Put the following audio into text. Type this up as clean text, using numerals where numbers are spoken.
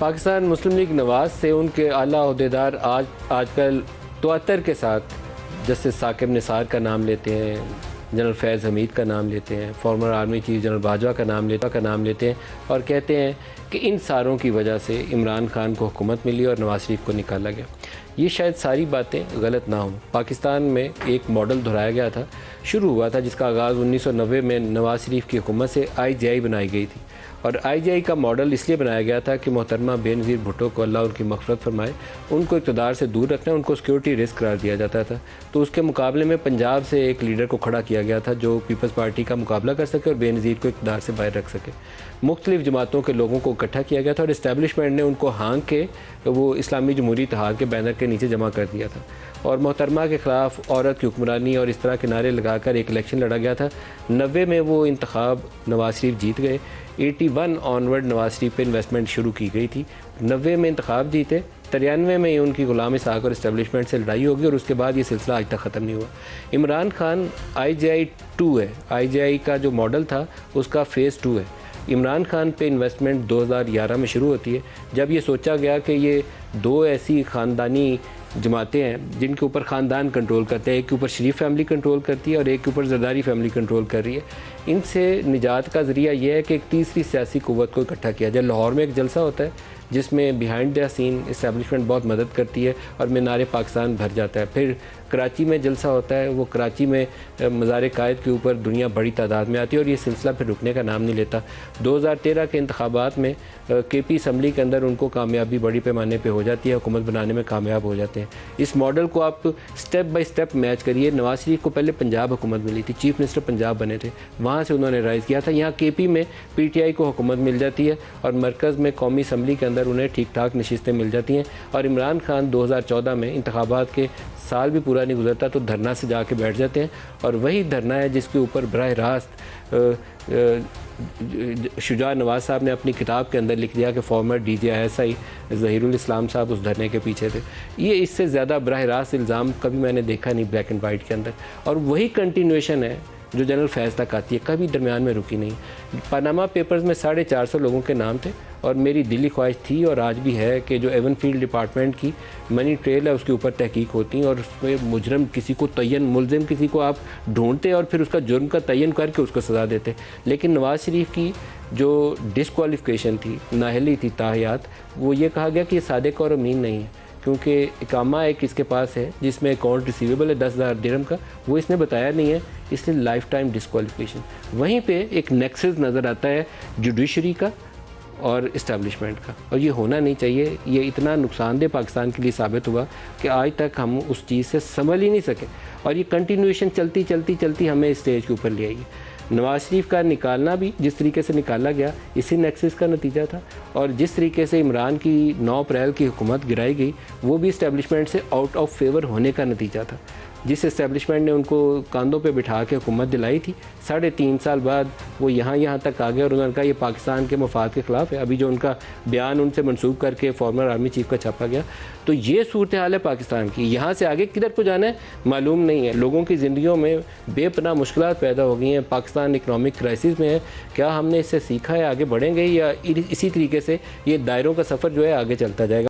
पाकिस्तान मुस्लिम league Nawaz से उनके आला अहदेदार आजकल तवत्तर के साथ जस्टिस साकिब निसार का नाम लेते हैं, जनरल फैज़ हमीद का नाम लेते हैं, farmer army chief general Bajwa का नाम लेते हैं और कहते हैं कि इन सारों की वजह से इमरान खान को हुकूमत मिली और नवाज शरीफ को निकाला गया। ये शायद सारी बातें गलत ना हों। पाकिस्तान में एक मॉडल दोहराया गया था, शुरू हुआ था, जिसका आगाज़ 1990 में नवाज शरीफ की हुकूमत से IJI बनाई गई थी। और IJI का मॉडल इसलिए बनाया गया था कि मोहतरमा बेनज़ीर भुट्टो को अल्लाह उनकी मग़फ़िरत फरमाए, उनको इक़्तिदार से दूर रखना, उनको सिक्योरिटी रिस्क करार दिया जाता था। तो उसके मुकाबले में पंजाब से एक लीडर को खड़ा किया गया था जो पीपल्स पार्टी का मुकाबला कर सके और बेनज़ीर को इक़्तिदार से बाहर रख सके। मुख्तलिफ़ जमातों के लोगों को इकट्ठा किया गया था और इस्टेब्लिशमेंट ने उनको हाँक के वो इस्लामी जमहूरी इत्तेहाद के बैनर के नीचे जमा कर दिया था और मोहतरमा के ख़िलाफ़ औरत की हुक्मरानी और इस तरह के नारे लगाकर एक इलेक्शन लड़ा गया था। 90 में वो इंतखाब नवाज शरीफ जीत गए। 81 ऑनवर्ड नवाज शरीफ पे इन्वेस्टमेंट शुरू की गई थी। 90 में इंतखाब जीते, 93 में उनकी गुलाम इसहाक़ और इस्टेब्लिशमेंट से लड़ाई होगी और उसके बाद ये सिलसिला आज तक ख़त्म नहीं हुआ। इमरान खान IJI 2 है, IJI का जो मॉडल था उसका फ़ेज़ 2 है। इमरान खान पे इन्वेस्टमेंट 2011 में शुरू होती है, जब ये सोचा गया कि ये दो ऐसी ख़ानदानी जमातें हैं जिनके ऊपर ख़ानदान कंट्रोल करते हैं, एक के ऊपर शरीफ फैमिली कंट्रोल करती है और एक के ऊपर जरदारी फैमिली कंट्रोल कर रही है। इनसे निजात का ज़रिया यह है कि एक तीसरी सियासी क़ुव्वत को इकट्ठा किया जाए। लाहौर में एक जलसा होता है जिसमें बिहाइंड द सीन इस्टेब्लिशमेंट बहुत मदद करती है और मीनार पाकिस्तान भर जाता है। फिर कराची में जलसा होता है, वो कराची में मज़ार कायद के ऊपर दुनिया बड़ी तादाद में आती है और ये सिलसिला फिर रुकने का नाम नहीं लेता। 2013 के इंतखाबात में KP असम्बली के अंदर उनको कामयाबी बड़ी पैमाने पे हो जाती है, हुकूमत बनाने में कामयाब हो जाते हैं। इस मॉडल को आप स्टेप बाय स्टेप मैच करिए। नवाज शरीफ को पहले पंजाब हुकूमत मिली थी, चीफ मिनिस्टर पंजाब बने थे, वहाँ से उन्होंने राइज़ किया था। यहाँ KP में PTI को हुकूमत मिल जाती है और मरकज़ में कौमी असम्बली के अंदर उन्हें ठीक ठाक नशिस्तें मिल जाती हैं। और इमरान खान 2014 में इंतखाबात के साल भी पूरा नहीं गुजरता तो धरना से जाके बैठ जाते हैं और वही धरना है जिसके ऊपर बराह रास्त शुजा नवाज साहब ने अपनी किताब के अंदर लिख दिया कि फॉर्मर DGI ज़हीरुल इस्लाम साहब उस धरने के पीछे थे। ये इससे ज़्यादा बराह रास्त इल्ज़ाम कभी मैंने देखा नहीं ब्लैक एंड वाइट के अंदर, और वही कंटिन्यूएशन है जो जनरल फैज़ तक आती है, कभी दरमियान में रुकी नहीं। पनामा पेपर्स में 450 लोगों के नाम थे और मेरी दिली ख्वाहिश थी और आज भी है कि जो एवन फील्ड डिपार्टमेंट की मनी ट्रेल है उसके ऊपर तहकीक होती है और उसमें मुजरम किसी को तयन मुलजिम किसी को आप ढूंढते और फिर उसका जुर्म का तयन करके उसको सज़ा देते। लेकिन नवाज शरीफ की जो डिस्क्वालिफिकेशन थी, नाअहली थी ताहियात, वो ये कहा गया कि ये सादिक और अमीन नहीं है क्योंकि इकामा एक इसके पास है जिसमें अकाउंट रिसीवेबल है 10,000 दिरहम का, वो इसने बताया नहीं है, इसलिए लाइफ टाइम डिस्क्वालिफिकेशन। वहीं पे एक नेक्सस नज़र आता है जुडिशरी का और इस्टेब्लिशमेंट का, और ये होना नहीं चाहिए। ये इतना नुकसानदेह पाकिस्तान के लिए साबित हुआ कि आज तक हम उस चीज़ से संभल ही नहीं सके और ये कंटिन्यूएशन चलती चलती चलती हमें इस स्टेज के ऊपर ले आई है। नवाज शरीफ का निकालना भी जिस तरीके से निकाला गया इसी नेक्सस का नतीजा था, और जिस तरीके से इमरान की 9 अप्रैल की हुकूमत गिराई गई वो भी इस्टेब्लिशमेंट से आउट ऑफ फेवर होने का नतीजा था। जिस इस्टेब्लिशमेंट ने उनको कांधों पे बिठा के हुकूमत दिलाई थी, 3.5 साल बाद वो यहाँ तक आ गए और उन्होंने कहा ये पाकिस्तान के मफाद के ख़िलाफ़ है। अभी जो उनका बयान उनसे मनसूब करके फॉर्मर आर्मी चीफ का छापा गया, तो ये सूरत हाल है पाकिस्तान की। यहाँ से आगे किधर को जाना है मालूम नहीं है। लोगों की ज़िंदगियों में बेपनाह मुश्किलात पैदा हो गई हैं। पाकिस्तान इकनॉमिक क्राइसिस में है। क्या हमने इससे सीखा है, आगे बढ़ेंगे या इसी तरीके से ये दायरों का सफ़र जो है आगे चलता जाएगा?